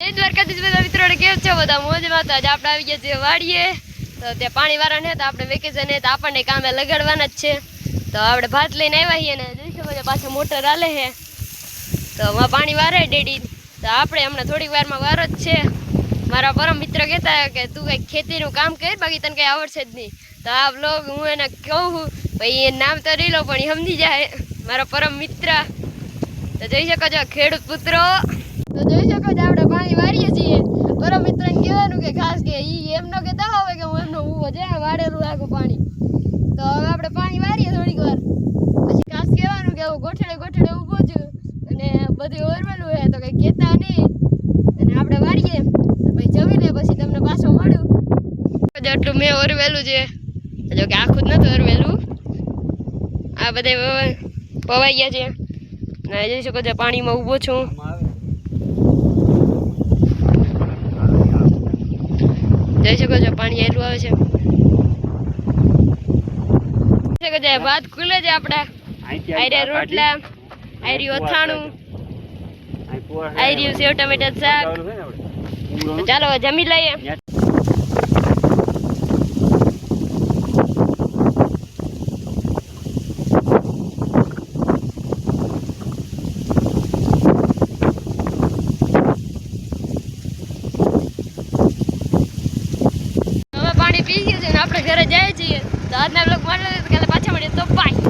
જય દ્વારકાધીશ બધા મિત્રોને કેમ છો બધા મોજમાં? તો આજે આપણે આવી ગયા છીએ વાડીએ. તો તે પાણી વાળા ને તો આપણે વેકેશન હે તો આપણને કામે લગાડવાના જ છે. તો આપણે ભાત લઈને આવ્યા છીએ ને જોઈ શકો છો પાછો મોટર હાલે છે. તો માં પાણી વારે ડેડી. તો આપણે હમણાં થોડીક વારમાં વારો જ છે. મારા પરમ મિત્ર કહેતા કે તું કંઈક ખેતીનું કામ કર, બાકી તને કંઈ આવડશે જ નહીં. તો આ બ્લોગ હું એને કહું ભાઈ એ નામ તો નહીં લો પણ એ સમજી જાય મારા પરમ મિત્ર. તો જોઈ શકો છો ખેડૂત પુત્રો. તો જોઈ શકો છો આપણે પાણી વારીએ છીએ. પરમ મિત્રને કહેવાનું કે ખાસ કે ઈ એમનો કહેતા હોય કે હું એમનો ઊભો છે વાળેલું રાખું પાણી. તો હવે આપણે પાણી વારીએ થોડીક વાર પછી ખાસ કહેવાનું કે હું ગોઠડે ઊભો છું અને બધું ઓરવેલું છે તો કંઈ કહેતા નહીં અને આપણે વારીએ પછી જમીને પછી તમને પાછો મળું. આટલું મેં ઓરવેલું છે, જો કે આખું જ નથી ઓરવેલું. આ બધા પવાઈ ગયા છે ને જોઈ શકો છો પાણીમાં ઊભો છું. જોઈ શકો છો પાણી આટલું આવે છે. ભાત ખુલે છે આપડા આયરે રોટલા, આયરી અથાણું, આયરી સેવ ટમેટા શાક. ચાલો જમી લઈએ.